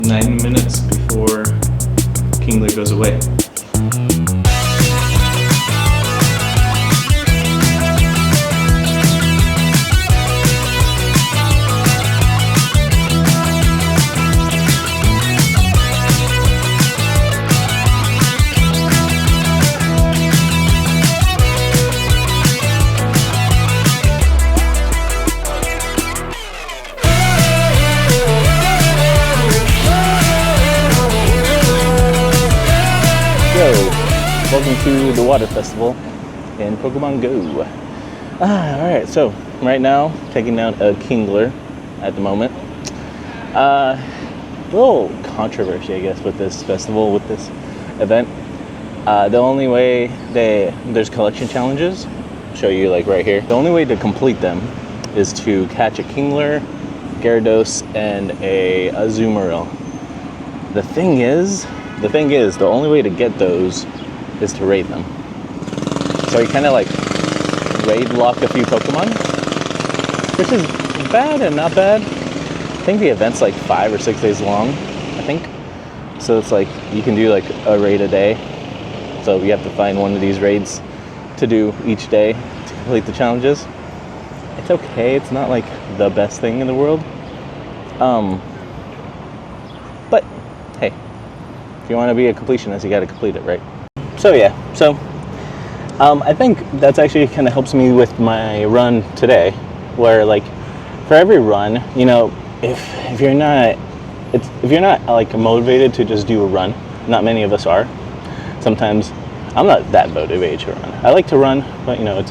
9 minutes before Kingler goes away. Welcome to the water festival in Pokemon Go. Alright, so right now taking down a Kingler at the moment. Little controversy, I guess, with this festival, with this event. The only way there's collection challenges, I'll show you like right here. The only way to complete them is to catch a Kingler, Gyarados, and a Azumarill. The thing is, the only way to get those is to raid them. So you kind of like raid lock a few Pokemon, which is bad and not bad. I think the event's like 5 or 6 days long, I think. So it's like you can do like a raid a day. So you have to find one of these raids to do each day to complete the challenges. It's okay, it's not like the best thing in the world. But hey, if you want to be a completionist, you got to complete it, right? So yeah, I think that's actually kind of helps me with my run today, where like for every run, you know, if you're not like motivated to just do a run, not many of us are. Sometimes I'm not that motivated to run. I like to run, but you know,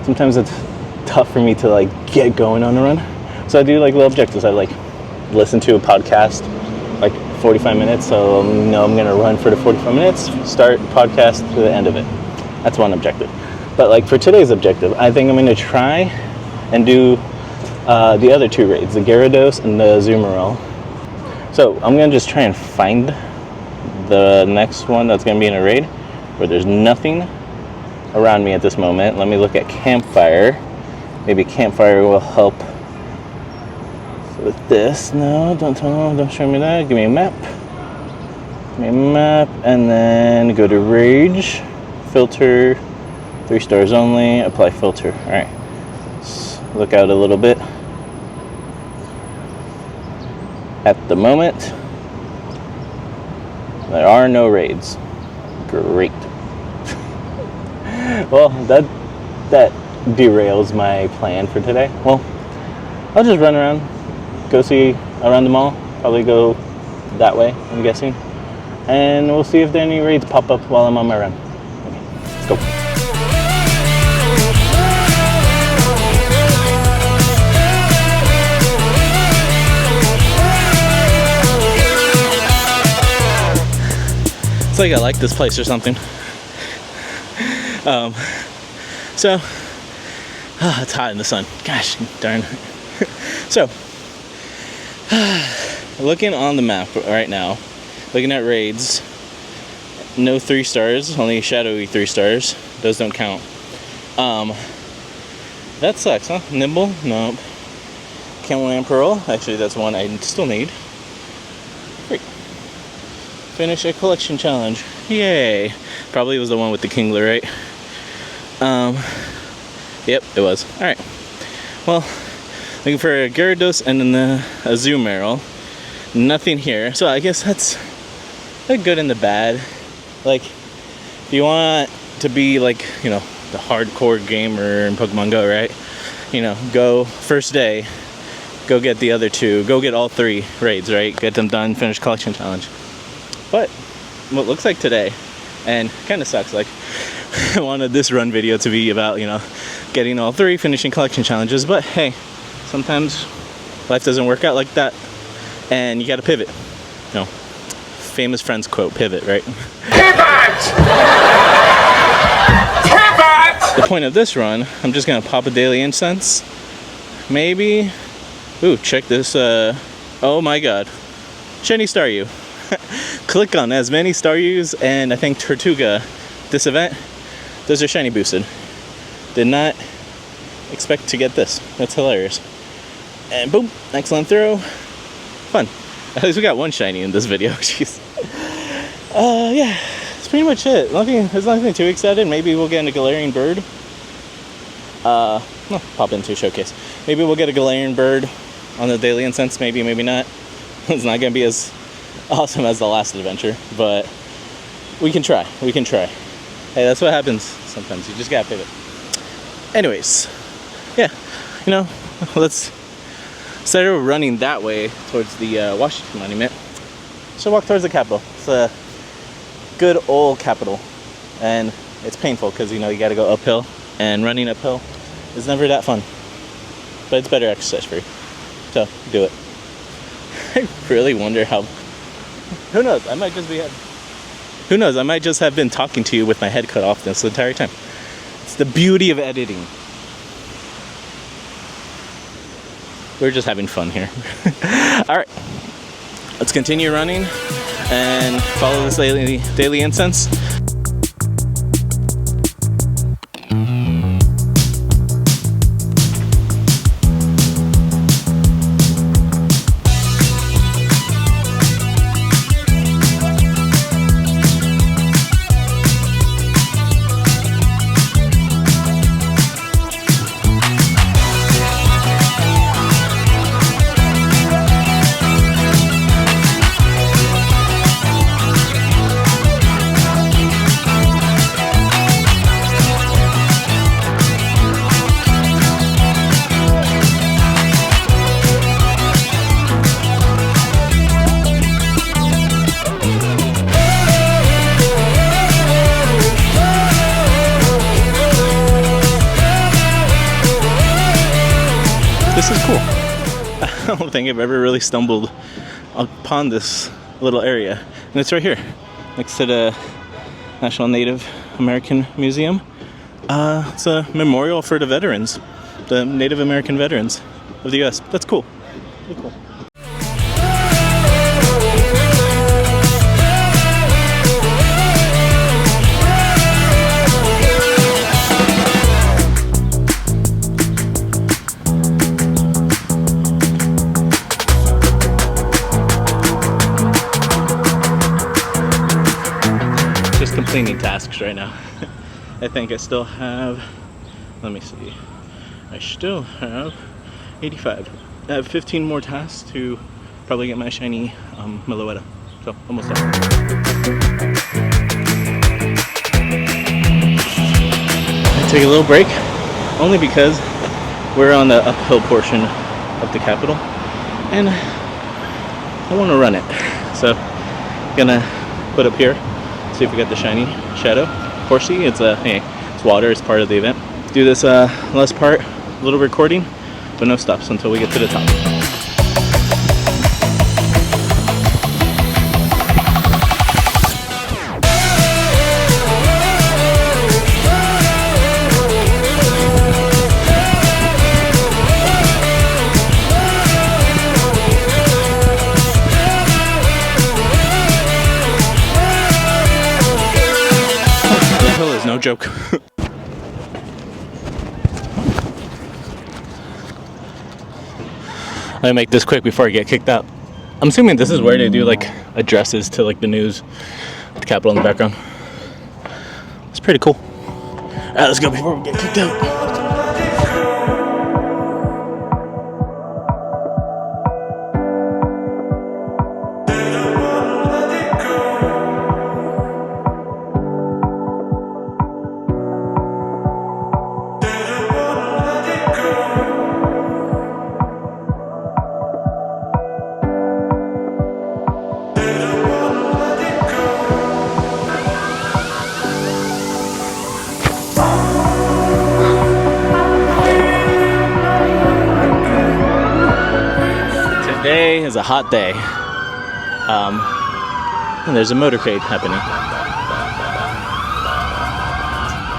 sometimes it's tough for me to like get going on a run. So I do like little objectives. I like listen to a podcast, like 45 minutes, so I'm gonna run for the 45 minutes, start podcast to the end of it. That's one objective. But like for today's objective, I think I'm gonna try and do the other 2 raids, the Gyarados and the Azumarill. So I'm gonna just try and find the next one that's gonna be in a raid where there's nothing around me at this moment. Let me look at Campfire. Maybe Campfire will help with this. No, don't show me that. Give me a map. And then go to Rage, filter, 3 stars only, apply filter. Alright, look out a little bit. At the moment, there are no raids. Great. Well, that derails my plan for today. Well, I'll just run around, go see around the mall, probably go that way, I'm guessing, and we'll see if there are any raids pop up while I'm on my run. Okay, let's go. It's like I like this place or something. It's hot in the sun. Gosh darn. So, looking on the map right now, looking at raids, no 3 stars, only shadowy 3 stars. Those don't count. That sucks, huh? Nimble? Nope. Kingler Pearl? Actually, that's one I still need. Great. Finish a collection challenge. Yay. Probably was the one with the Kingler, right? Yep, it was. Alright. Well, looking for a Gyarados and then the Azumarill. Nothing here. So I guess that's the good and the bad. Like, if you want to be like, you know, the hardcore gamer in Pokemon Go, right? You know, go first day, go get the other 2, go get all 3 raids, right? Get them done, finish collection challenge. But what looks like today, and kind of sucks, like I wanted this run video to be about, you know, getting all 3, finishing collection challenges, but hey, sometimes life doesn't work out like that, and you gotta pivot. You know, famous Friends quote, pivot, right? Pivot! Pivot! The point of this run, I'm just gonna pop a daily incense, maybe, ooh, check this, oh my god, shiny Staryu. Click on as many Staryus and I think Tortuga this event. Those are shiny boosted. Did not expect to get this. That's hilarious. And boom, excellent throw. Fun. At least we got one shiny in this video. Jeez. Yeah, that's pretty much it. There's nothing too excited. Maybe we'll get a Galarian bird. Pop into a showcase. Maybe we'll get a Galarian bird on the daily incense. Maybe, maybe not. It's not gonna be as awesome as the last adventure, but we can try. We can try. Hey, that's what happens sometimes. You just gotta pivot. Anyways, yeah, you know, let's instead of running that way towards the Washington Monument, so walk towards the Capitol. It's a good old Capitol, and it's painful because you know you got to go uphill, and running uphill is never that fun. But it's better exercise for you, so do it. I really wonder how. Who knows? I might just be. Who knows? I might just have been talking to you with my head cut off this entire time. It's the beauty of editing. We're just having fun here. All right, let's continue running and follow this daily incense. This is cool. I don't think I've ever really stumbled upon this little area. And it's right here, next to the National Native American Museum. It's a memorial for the veterans, the Native American veterans of the US. That's cool. Really cool. Completing tasks right now. I think I still have, let me see, I still have 85. I have 15 more tasks to probably get my shiny Meloetta. So almost done. I take a little break only because we're on the uphill portion of the Capitol and I want to run it. So gonna put up here. See if we got the shiny shadow Horsey. It's water. It's part of the event. Do this last part, a little recording, but no stops until we get to the top. No joke. Let me make this quick before I get kicked out. I'm assuming this is where they do like addresses to like the news, with the Capitol in the background. It's pretty cool. Alright, let's go before we get kicked out. Today is a hot day, and there's a motorcade happening.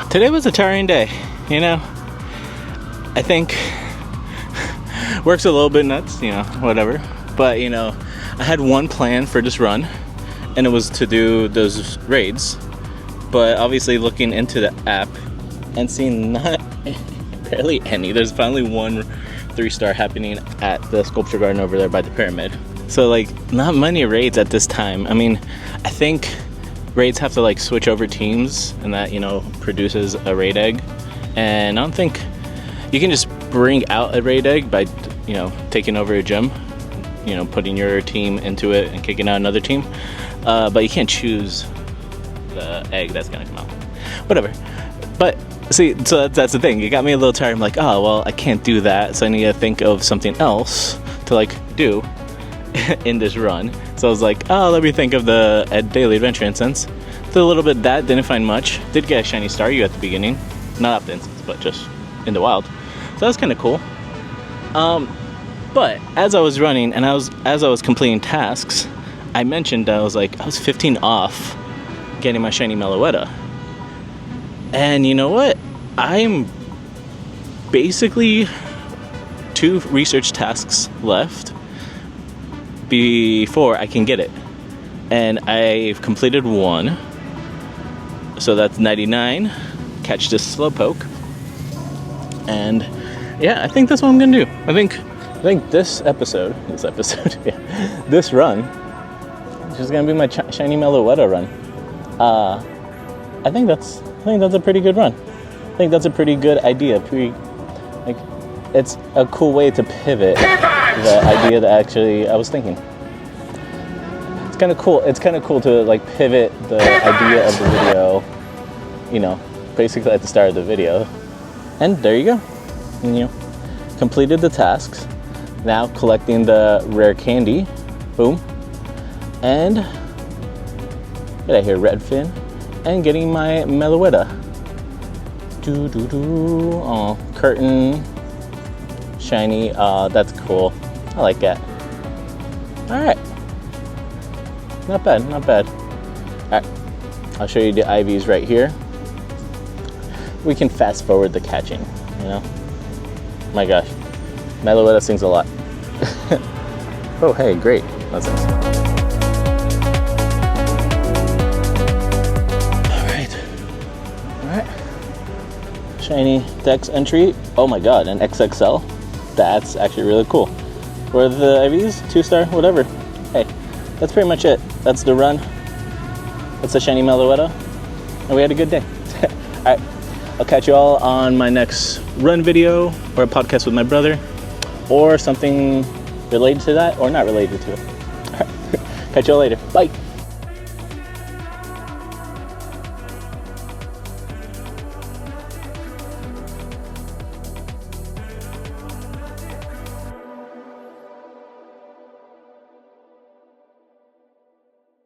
Today was a tiring day, you know. I think work's a little bit nuts, you know, whatever. But you know, I had one plan for this run, and it was to do those raids. But obviously, looking into the app and seeing barely any. There's finally one 3-star happening at the sculpture garden over there by the pyramid. So like, not many raids at this time. I mean, I think raids have to like switch over teams, and that, you know, produces a raid egg. And I don't think you can just bring out a raid egg by, you know, taking over a gym, you know, putting your team into it and kicking out another team. But you can't choose the egg that's gonna come out. Whatever. But see, so that's the thing. It got me a little tired. I'm like, oh well, I can't do that, so I need to think of something else to like do in this run. So I was like, oh, let me think of the daily adventure instance. Did a little bit of that, didn't find much. Did get a shiny Staryu at the beginning, not up the instance, but just in the wild. So that was kind of cool. But as I was running and as I was completing tasks, I mentioned I was 15 off getting my shiny Meloetta. And you know what? I'm basically 2 research tasks left before I can get it. And I've completed 1. So that's 99. Catch this Slowpoke. And yeah, I think that's what I'm gonna do. I think this episode, yeah, this run is just gonna be my shiny Meloetta run. I think that's a pretty good run. I think that's a pretty good idea. It's a cool way to pivot the idea that actually I was thinking. It's kind of cool. It's kind of cool to like pivot the idea of the video, you know, basically at the start of the video. And there you go. And, you know, completed the tasks. Now collecting the rare candy. Boom. And get out here, Redfin. And getting my Meloetta. Oh, curtain. Shiny. That's cool. I like that. Alright. Not bad, not bad. Alright. I'll show you the IVs right here. We can fast forward the catching, you know? My gosh. Meloetta sings a lot. Oh, hey, great. That's nice. Shiny Dex entry. Oh my god, an XXL. That's actually really cool. Where are the IVs? 2-star? Whatever. Hey, that's pretty much it. That's the run. That's the shiny Meloetta. And we had a good day. Alright, I'll catch you all on my next run video, or a podcast with my brother, or something related to that, or not related to it. Alright, catch you all later. Bye.